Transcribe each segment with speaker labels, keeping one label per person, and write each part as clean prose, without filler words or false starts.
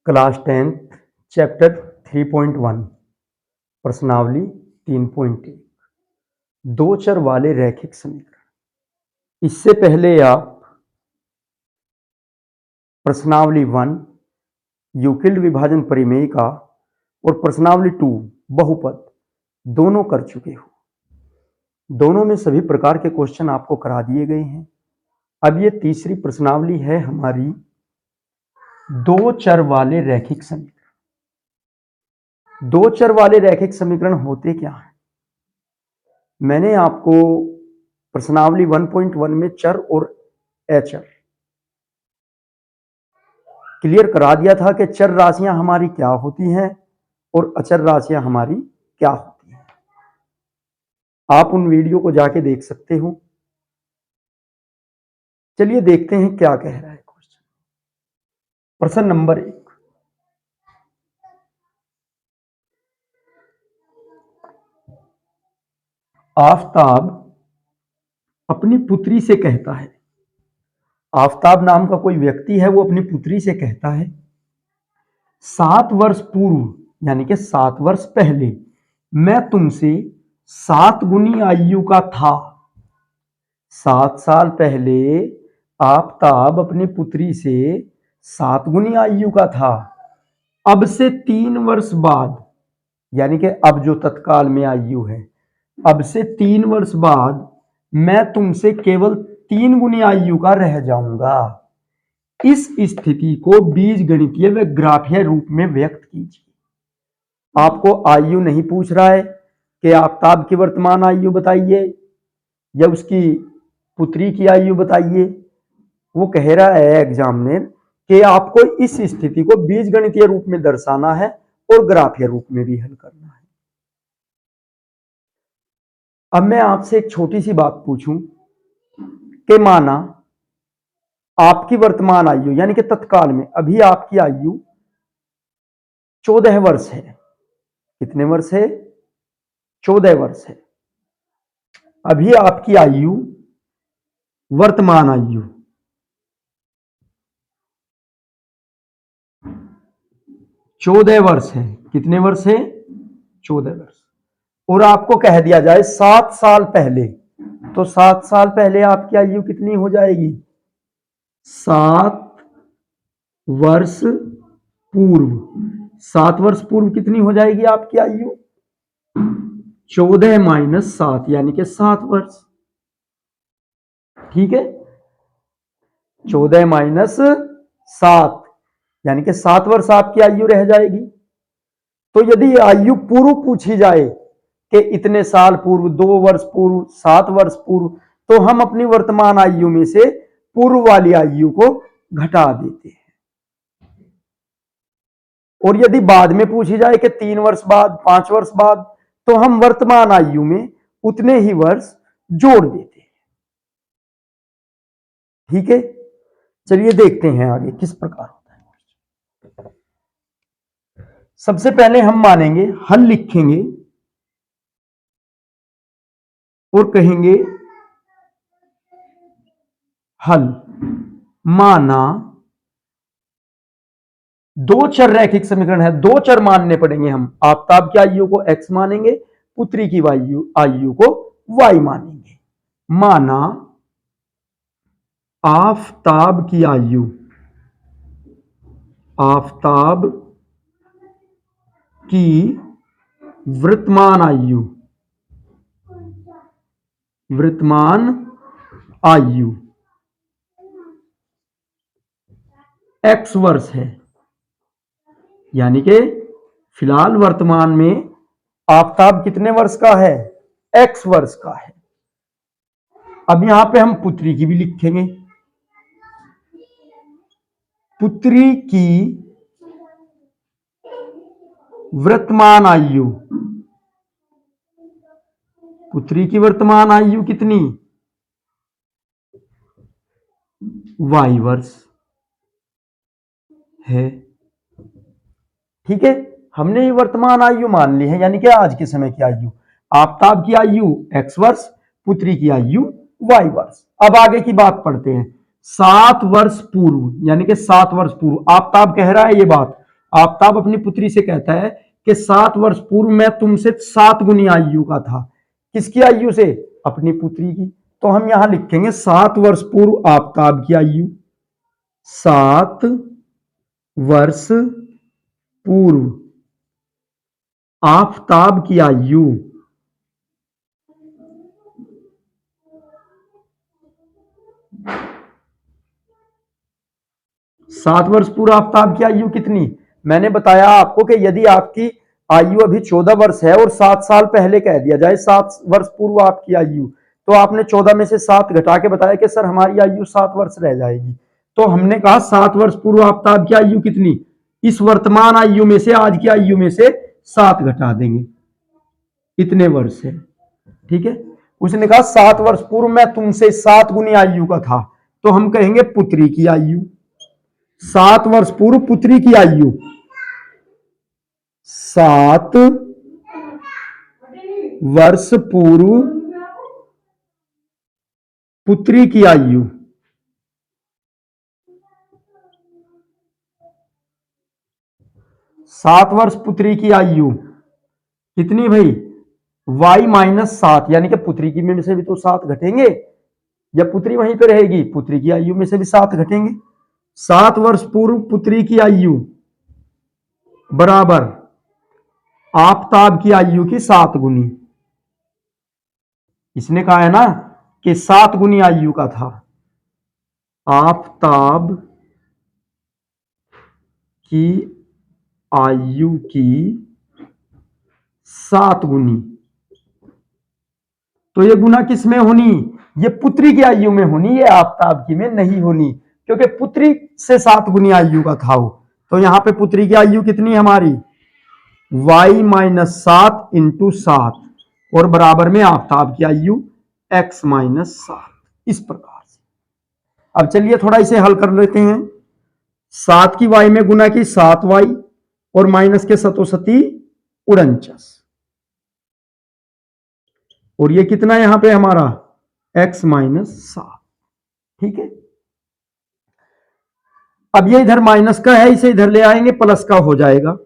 Speaker 1: Class 10 chapter 3.1 प्रश्नावली 3.1 दो चर वाले रैखिक समीकरण। इससे पहले आप प्रश्नावली 1 यूक्लिड विभाजन परिमेय का और प्रश्नावली 2 बहुपद दोनों कर चुके हो। दोनों में सभी प्रकार के क्वेश्चन आपको करा दिए गए हैं। अब ये तीसरी प्रश्नावली है हमारी दो चर वाले रैखिक समीकरण। दो चर वाले रैखिक समीकरण होते क्या हैं? मैंने आपको प्रश्नावली 1.1 में चर और अचर क्लियर करा दिया था कि चर राशियां हमारी क्या होती हैं और अचर राशियां हमारी क्या होती हैं। आप उन वीडियो को जाके देख सकते हो। चलिए देखते हैं क्या कह रहा है क्वेश्चन। प्रश्न नंबर 1, आफताब अपनी पुत्री से कहता है, आफताब नाम का कोई व्यक्ति है, वो अपनी पुत्री से कहता है 7 वर्ष पूर्व यानी कि 7 वर्ष पहले मैं तुमसे 7 गुनी आयु का था। 7 साल पहले आफताब अपनी पुत्री से 7 गुनी आयु का था। अब से 3 वर्ष बाद यानी कि अब जो तत्काल में आयु है, अब से 3 वर्ष बाद मैं तुमसे केवल 3 गुनी आयु का रह जाऊंगा। इस स्थिति को बीजगणितीय व ग्राफीय रूप में व्यक्त कीजिए। आपको आयु नहीं पूछ रहा है कि आफताब की वर्तमान आयु बताइए या उसकी पुत्री की आयु बताइए। वो कह रहा है एग्जामिनर कि आपको इस स्थिति को बीजगणितीय रूप में दर्शाना है और ग्राफीय रूप में भी हल करना है। अब मैं आपसे एक छोटी सी बात पूछूं कि माना आपकी वर्तमान आयु यानी कि तत्काल में अभी आपकी आयु 14 वर्ष है। कितने वर्ष है? 14 वर्ष है। अभी आपकी आयु, वर्तमान आयु 14 वर्ष है। कितने वर्ष है? 14 वर्ष। और आपको कह दिया जाए 7 साल पहले, तो 7 साल पहले आपकी आयु कितनी हो जाएगी? 7 वर्ष पूर्व। 7 वर्ष पूर्व कितनी हो जाएगी आपकी आयु? 14 माइनस 7 यानी कि 7 वर्ष। ठीक है, 14 माइनस 7 यानी कि 7 वर्ष आपकी आयु रह जाएगी। तो यदि आयु पूर्व पूछी जाए कि इतने साल पूर्व, 2 वर्ष पूर्व, 7 वर्ष पूर्व, तो हम अपनी वर्तमान आयु में से पूर्व वाली आयु को घटा देते हैं। और यदि बाद में पूछी जाए कि 3 वर्ष बाद, 5 वर्ष बाद, तो हम वर्तमान आयु में उतने ही वर्ष जोड़ देते हैं। ठीक है, चलिए देखते हैं आगे किस प्रकार होता है। सबसे पहले हम मानेंगे, हल लिखेंगे और कहेंगे हल। माना दो चर रैखिक समीकरण है, दो चर मानने पड़ेंगे। हम आफताब की आयु को x मानेंगे, पुत्री की आयु को y मानेंगे। माना आफताब की आयु, आफताब की वर्तमान आयु, वर्तमान आयु x वर्ष है। यानी कि फिलहाल वर्तमान में आफताब कितने वर्ष का है? x वर्ष का है। अब यहां पे हम पुत्री की भी लिखेंगे। पुत्री की वर्तमान आयु, पुत्री की वर्तमान आयु कितनी? y वर्ष है। ठीक है, हमने ये वर्तमान आयु मान ली है, यानी कि आज के समय की आयु। आफताब की आयु x वर्ष, पुत्री की आयु y वर्ष। अब आगे की बात पढ़ते हैं। 7 वर्ष पूर्व यानी कि 7 वर्ष पूर्व आफताब कह रहा है ये बात आफताब अपनी पुत्री से कहता है कि 7 वर्ष पूर्व मैं तुमसे 7 गुनी आयु का था। किसकी आयु से? अपनी पुत्री की। तो हम यहां लिखेंगे 7 वर्ष पूर्व आफताब की आयु। 7 वर्ष पूर्व आफताब की आयु। सात वर्ष पूर्व आफताब की आयु कितनी? मैंने बताया आपको कि यदि आपकी आयु अभी 14 वर्ष है और 7 साल पहले कह दिया जाए 7 वर्ष पूर्व आपकी आयु, तो आपने 14 में से 7 घटा के बताया कि सर हमारी आयु 7 वर्ष रह जाएगी। तो हमने कहा 7 वर्ष पूर्व आफताब की आयु कितनी? इस वर्तमान आयु में से, आज की आयु में से 7 घटा देंगे, इतने वर्ष है। ठीक है। उसने कहा 7 वर्ष पूर्व मैं तुमसे 7 गुनी आयु का था, तो हम कहेंगे पुत्री की आयु। 7 वर्ष पूर्व पुत्री की आयु, 7 वर्ष पूर्व पुत्री की आयु। सात वर्ष पुत्री की आयु कितनी भाई? y-7, यानी कि पुत्री की में से भी तो 7 घटेंगे, या पुत्री वहीं पे रहेगी, पुत्री की आयु में से भी 7 घटेंगे। 7 वर्ष पूर्व पुत्री की आयु बराबर आफताब की आयु की 7 गुनी। इसने कहा है ना कि 7 गुनी आयु का था। आफताब की आयु की 7 गुनी। तो ये गुना किस में होनी? ये पुत्री की आयु में होनी, ये आफताब की में नहीं होनी, क्योंकि पुत्री से 7 गुनी आयु का था वो। तो यहां पे पुत्री की आयु कितनी हमारी? y-7 इंटू 7 और बराबर में आफताब की आयु x-7, इस प्रकार से। अब चलिए थोड़ा इसे हल कर लेते हैं। 7 की y में गुना की 7y और माइनस के सतोसती 49, और ये कितना यहां पे हमारा x-7। ठीक है। अब ये इधर माइनस का है, इसे इधर ले आएंगे, प्लस का हो जाएगा।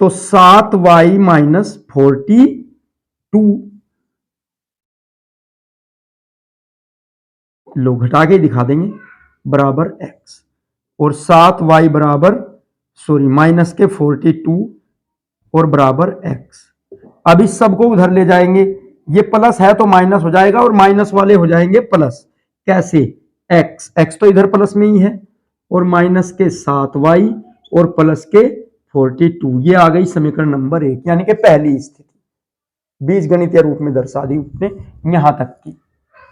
Speaker 1: तो 7y-42 लो घटा के दिखा देंगे, बराबर x, और 7y बराबर माइनस के 42 और बराबर x। अब इस सबको उधर ले जाएंगे, ये प्लस है तो माइनस हो जाएगा और माइनस वाले हो जाएंगे प्लस। कैसे? x तो इधर प्लस में ही है, और माइनस के 7y और प्लस के 42, ये आ गई समीकरण नंबर 1, यानी कि पहली स्थिति बीजगणितीय रूप में दर्शा दी उसने यहां तक की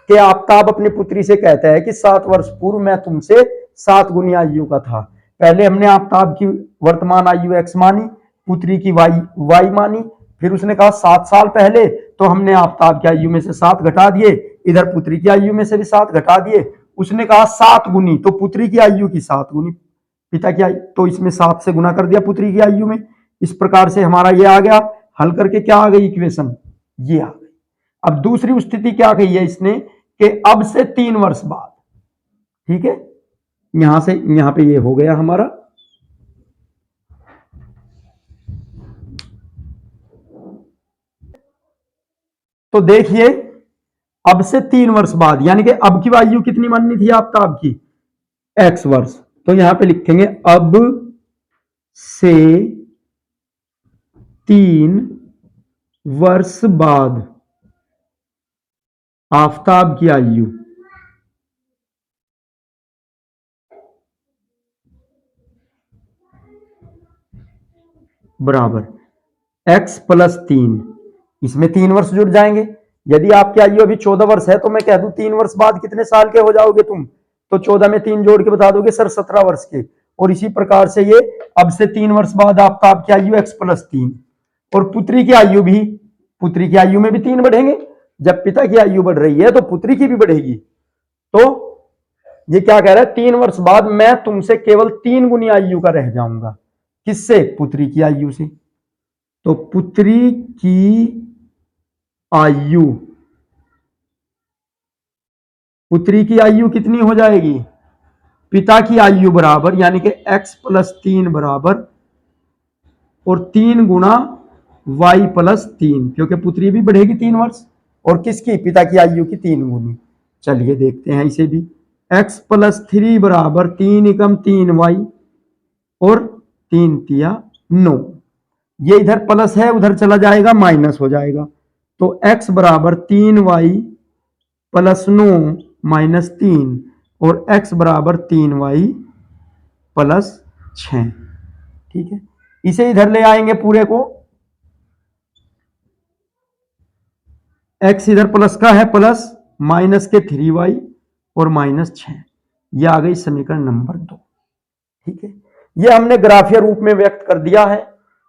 Speaker 1: कि आफताब अपनी पुत्री से कहता है कि 7 वर्ष पूर्व मैं तुमसे 7 गुनी आयु का था। पहले हमने आफताब की वर्तमान आयु x मानी, पुत्री की y मानी, फिर उसने कहा 7 साल पहले, तो हमने आफताब की आयु में से 7 घटा दिए, इधर पुत्री की आयु में से भी 7 घटा दिए। उसने कहा 7 गुनी, तो पुत्री की आयु की 7 गुनी, पिता की आयु, तो इसमें 7 से गुना कर दिया पुत्री की आयु में। इस प्रकार से हमारा ये आ गया, हल करके क्या आ गई इक्वेशन? ये आ गई। अब दूसरी स्थिति क्या कही है इसने कि अब से 3 वर्ष बाद। ठीक है, यहां से यहां पे ये हो गया हमारा। तो देखिए, अब से 3 वर्ष बाद, यानी कि अब की आयु कितनी माननी थी आफताब की? x वर्ष। तो यहां पे लिखेंगे अब से 3 वर्ष बाद आफताब की आयु बराबर x + 3, इसमें 3 वर्ष जुड़ जाएंगे। यदि आपकी आयु अभी 14 वर्ष है तो मैं कह दूं 3 वर्ष बाद कितने साल के हो जाओगे तुम? तो 14 में 3 जोड़ के बता दोगे सर 17 वर्ष के। और इसी प्रकार से ये अब से 3 वर्ष बाद आफताब की आयु x + 3, और पुत्री की आयु भी, पुत्री की आयु में भी 3 बढ़ेंगे। जब पिता की आयु बढ़ रही है तो पुत्री की भी बढ़ेगी। तो ये क्या कह रहा है? 3 वर्ष बाद मैं तुमसे केवल 3 गुनी आयु का रह जाऊंगा। किससे? पुत्री की आयु से। तो पुत्री की आयु, पुत्री की आयु कितनी हो जाएगी? पिता की आयु बराबर, यानी कि x प्लस 3 बराबर, और 3 गुना y प्लस 3, क्योंकि पुत्री भी बढ़ेगी 3 वर्ष, और किसकी, पिता की आयु की 3 गुनी। चलिए देखते हैं इसे भी। x प्लस 3 बराबर 3 एकम 3y और 3 तिया 9। ये इधर प्लस है, उधर चला जाएगा माइनस हो जाएगा। तो x बराबर 3y प्लस 9 माइनस 3, और x बराबर 3y प्लस 6। ठीक है, इसे इधर ले आएंगे पूरे को। x इधर प्लस का है, प्लस माइनस के 3y और माइनस 6। यह आ गई समीकरण नंबर 2। ठीक है, यह हमने ग्राफीय रूप में व्यक्त कर दिया है।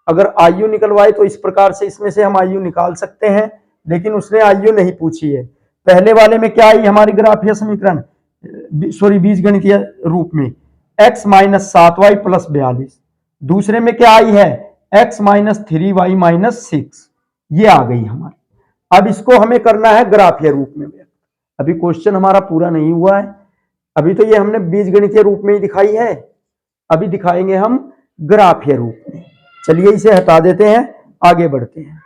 Speaker 1: अगर आयु निकलवाए तो इस प्रकार से इसमें से हम आयु निकाल सकते हैं, लेकिन उसने आयु नहीं पूछी है। पहले वाले में क्या आई हमारी ग्राफीय समीकरण, सॉरी बीजगणितीय रूप में, x माइनस 7y प्लस 42। दूसरे में क्या आई है, x माइनस 3y माइनस 6। ये आ गई हमारी। अब इसको हमें करना है ग्राफीय रूप में व्यक्त। अभी क्वेश्चन हमारा पूरा नहीं हुआ है, अभी तो ये हमने बीजगणितीय रूप में ही दिखाई है, अभी दिखाएंगे हम ग्राफीय रूप में। चलिए इसे हटा देते हैं, आगे बढ़ते हैं।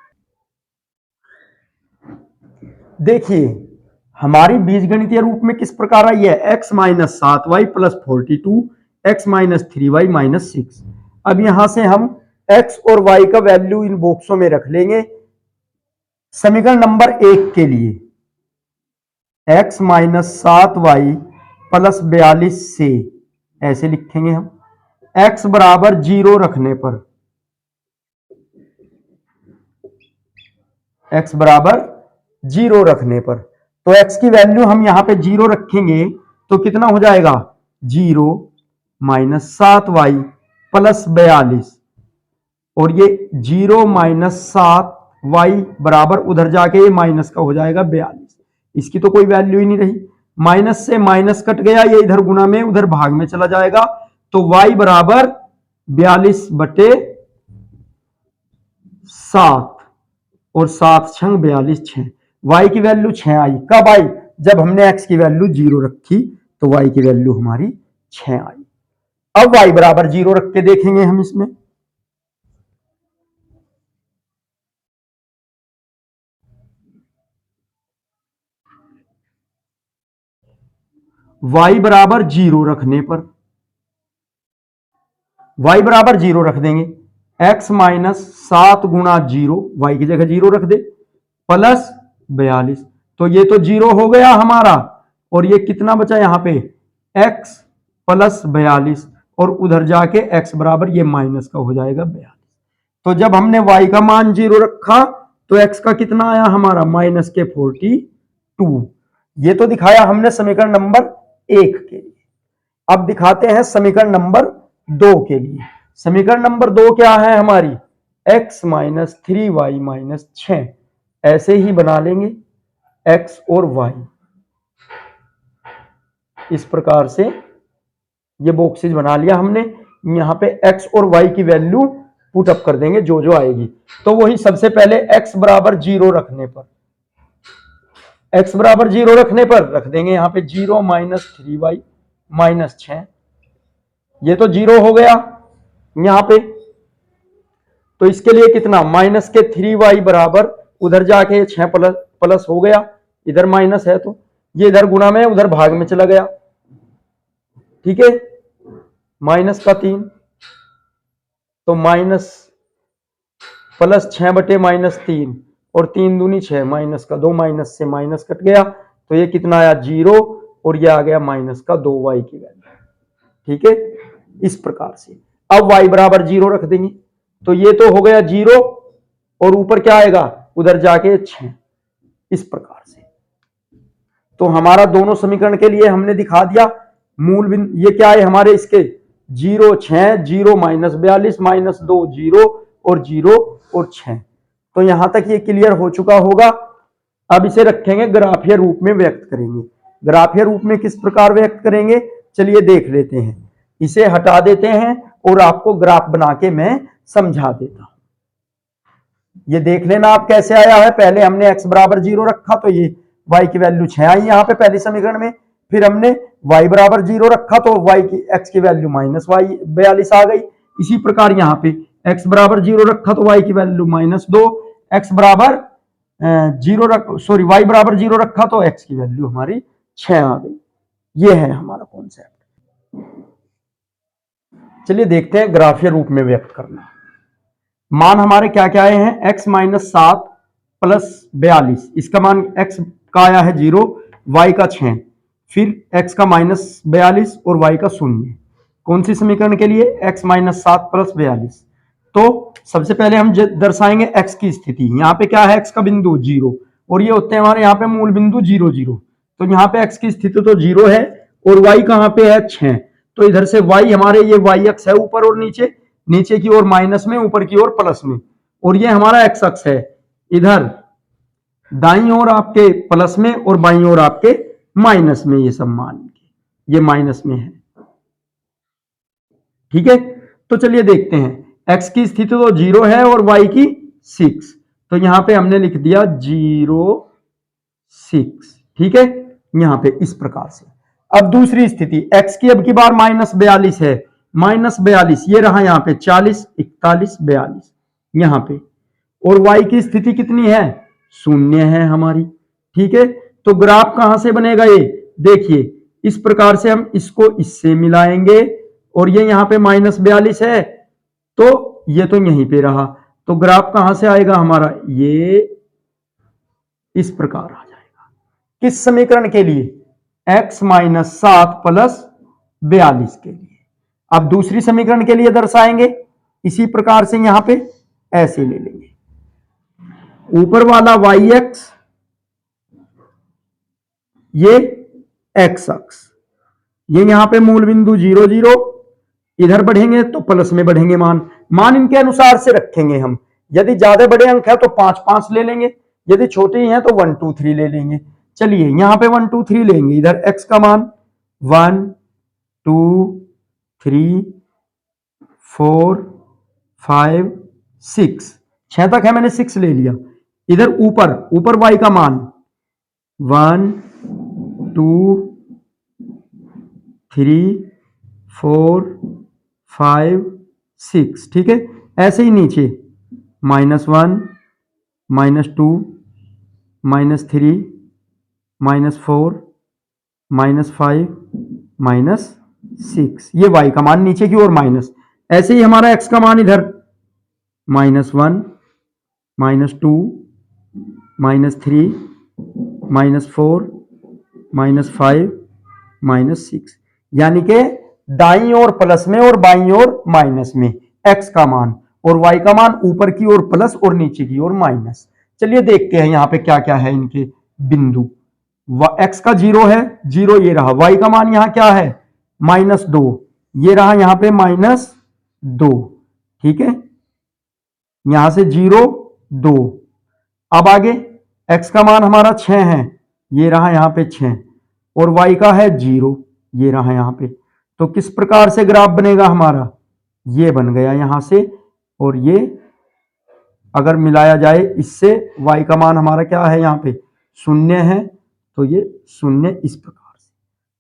Speaker 1: देखिए हमारी बीजगणितीय रूप में किस प्रकार आई है, x minus 7y plus 42, x minus 3y minus 6। अब यहां से हम x और y का वैल्यू इन बॉक्सों में रख लेंगे। समीकरण नंबर 1 के लिए x माइनस 7y प्लस 42 से ऐसे लिखेंगे हम, x बराबर 0 रखने पर, x बराबर 0 रखने पर, तो x की वैल्यू हम यहां पे 0 रखेंगे तो कितना हो जाएगा, 0 माइनस 7y प्लस 42, और ये 0 माइनस 7y बराबर उधर जाके ये माइनस का हो जाएगा 42। इसकी तो कोई वैल्यू ही नहीं रही, माइनस से माइनस कट गया, ये इधर गुना में उधर भाग में चला जाएगा। तो y बराबर 42 बटे 7, और 7 छंग 42, 6। y की वैल्यू 6 आई। कब आई, जब हमने x की वैल्यू 0 रखी, तो y की वैल्यू हमारी 6 आई। अब y बराबर 0 रख के देखेंगे हम इसमें। y बराबर 0 रखने पर, y बराबर 0 रख देंगे, x माइनस 7 गुणा 0, y की जगह 0 रख दे, प्लस 42। तो ये तो 0 हो गया हमारा, और ये कितना बचा यहां पे, x प्लस 42, और उधर जाके x बराबर ये माइनस का हो जाएगा 42। तो जब हमने y का मान 0 रखा तो x का कितना आया हमारा, माइनस के 42। ये तो दिखाया हमने समीकरण नंबर 1 के लिए। अब दिखाते हैं समीकरण नंबर 2 के लिए। समीकरण नंबर 2 क्या है हमारी, x माइनस 3y माइनस 6। ऐसे ही बना लेंगे x और y, इस प्रकार से ये बॉक्सेज बना लिया हमने। यहां पे x और y की वैल्यू पुट अप कर देंगे जो जो आएगी। तो वही सबसे पहले x बराबर 0 रखने पर, x बराबर 0 रखने पर रख देंगे यहां पे 0 माइनस 3y माइनस 6। ये तो 0 हो गया यहां पे, तो इसके लिए कितना, माइनस के 3y बराबर उधर जाके 6 प्लस प्लस हो गया, इधर माइनस है तो ये इधर गुणा में उधर भाग में चला गया। ठीक है, माइनस का 3, तो माइनस प्लस 6 बटे माइनस 3, और 3 दूनी 6, माइनस का 2, माइनस से माइनस कट गया, तो ये कितना आया 0, और ये आ गया माइनस का 2y की वैल्यू। ठीक है, इस प्रकार से अब y बराबर 0 रख देंगे, तो ये तो हो गया 0, और ऊपर क्या आएगा, उधर जाके 6, इस प्रकार से। तो हमारा दोनों समीकरण के लिए हमने दिखा दिया मूल बिंदु। ये क्या है हमारे इसके, 0 6, 0 माइनस 42 माइनस 2 0, और 0 और 6। तो यहां तक ये क्लियर हो चुका होगा। अब इसे रखेंगे ग्राफीय रूप में व्यक्त करेंगे। ग्राफीय रूप में किस प्रकार व्यक्त करेंगे, चलिए देख लेते हैं। इसे हटा देते हैं और आपको ग्राफ बना के मैं समझा देता हूं। ये देख लेना आप कैसे आया है। पहले हमने x बराबर 0 रखा, तो ये y की वैल्यू 6 आई यहां पे पहले समीकरण में। फिर हमने y बराबर 0 रखा तो y की x की वैल्यू माइनस वाई 42 आ गई। इसी प्रकार यहाँ पे x बराबर 0 रखा तो y की वैल्यू -2, x बराबर y बराबर 0 रखा तो x की वैल्यू हमारी 6 आ गई। ये है हमारा कॉन्सेप्ट। चलिए देखते हैं ग्राफीय रूप में व्यक्त करना। मान हमारे क्या क्या आए हैं, x -7 प्लस 42, इसका मान x का आया है 0, y का 6, फिर x का -42 और y का 0। कौन सी समीकरण के लिए, x -7 प्लस 42। तो सबसे पहले हम दर्शाएंगे x की स्थिति। यहाँ पे क्या है, x का बिंदु 0 और ये होते हैं हमारे यहाँ पे मूल बिंदु 0 0। तो यहाँ पे x की स्थिति तो 0 है और y कहाँ पे है 6। तो इधर से y हमारे ये y अक्ष है ऊपर और नीचे, नीचे की ओर माइनस में, ऊपर की ओर प्लस में, और ये हमारा x अक्ष है। इधर दाईं ओर आपके प्लस में और बाईं ओर आपके माइनस में, ये सब मान के ये माइनस में है। ठीक है, तो चलिए देखते हैं। x की स्थिति तो 0 है और y की 6, तो यहां पे हमने लिख दिया 0 6। ठीक है, यहां पे इस प्रकार से। अब दूसरी स्थिति, x की अब की बार -42 है, -42 ये रहा यहाँ पे 40 41 42 यहां पे, और y की स्थिति कितनी है, 0 है हमारी। ठीक है, तो ग्राफ कहां से बनेगा, ये देखिए इस प्रकार से हम इसको इससे मिलाएंगे और ये यहाँ पे -42 है तो ये तो यहीं पे रहा, तो ग्राफ कहां से आएगा हमारा, ये इस प्रकार आ जाएगा। किस समीकरण के लिए, x -7 प्लस 42 के लिए। अब दूसरी समीकरण के लिए दर्शाएंगे इसी प्रकार से, यहां पे ऐसे ले लेंगे, ऊपर वाला y अक्ष, ये x अक्ष, ये यहां पे मूल बिंदु 0 0, इधर बढ़ेंगे तो प्लस में बढ़ेंगे मान इनके अनुसार से रखेंगे हम। यदि ज्यादा बड़े अंक है तो 5 5 ले लेंगे, यदि छोटे ही हैं तो 1 2 3 ले लेंगे। चलिए यहां पे 1 2 3 लेंगे, इधर x का मान 1 2 3 4 5 6, 6 तक है, मैंने 6 ले लिया। इधर ऊपर y का मान 1 2 3 4 5 6। ठीक है, ऐसे ही नीचे -1 -2 -3 -4 -5 -6, ये y का मान नीचे की ओर माइनस। ऐसे ही हमारा x का मान इधर -1 -2 -3 -4 -5 -6, यानी कि दाईं ओर प्लस में और बाईं ओर माइनस में x का मान, और y का मान ऊपर की ओर प्लस और नीचे की ओर माइनस। चलिए देखते हैं यहाँ पे क्या क्या है इनके बिंदु। x का 0 है, 0 ये रहा, y का मान यहाँ क्या है -2, ये रहा यहाँ पे -2। ठीक है, यहां से 0 2, अब आगे x का मान हमारा 6 है, ये रहा यहाँ पे 6, और y का है 0, ये रहा यहाँ पे। तो किस प्रकार से ग्राफ बनेगा हमारा, ये बन गया यहां से, और ये अगर मिलाया जाए इससे, y का मान हमारा क्या है यहाँ पे 0 है, तो ये 0 इस प्रकार से।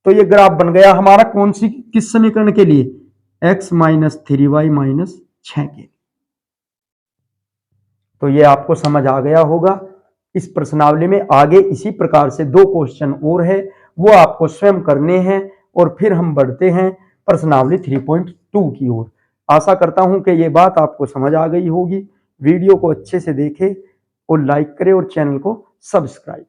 Speaker 1: तो ये ग्राफ बन गया हमारा कौन सी, किस समीकरण के लिए, x -3y -6 के लिए। तो ये आपको समझ आ गया होगा। इस प्रश्नावली में आगे इसी प्रकार से 2 क्वेश्चन और है, वो आपको स्वयं करने हैं, और फिर हम बढ़ते हैं प्रश्नावली 3.2 की ओर। आशा करता हूं कि ये बात आपको समझ आ गई होगी। वीडियो को अच्छे से देखें और लाइक करें और चैनल को सब्सक्राइब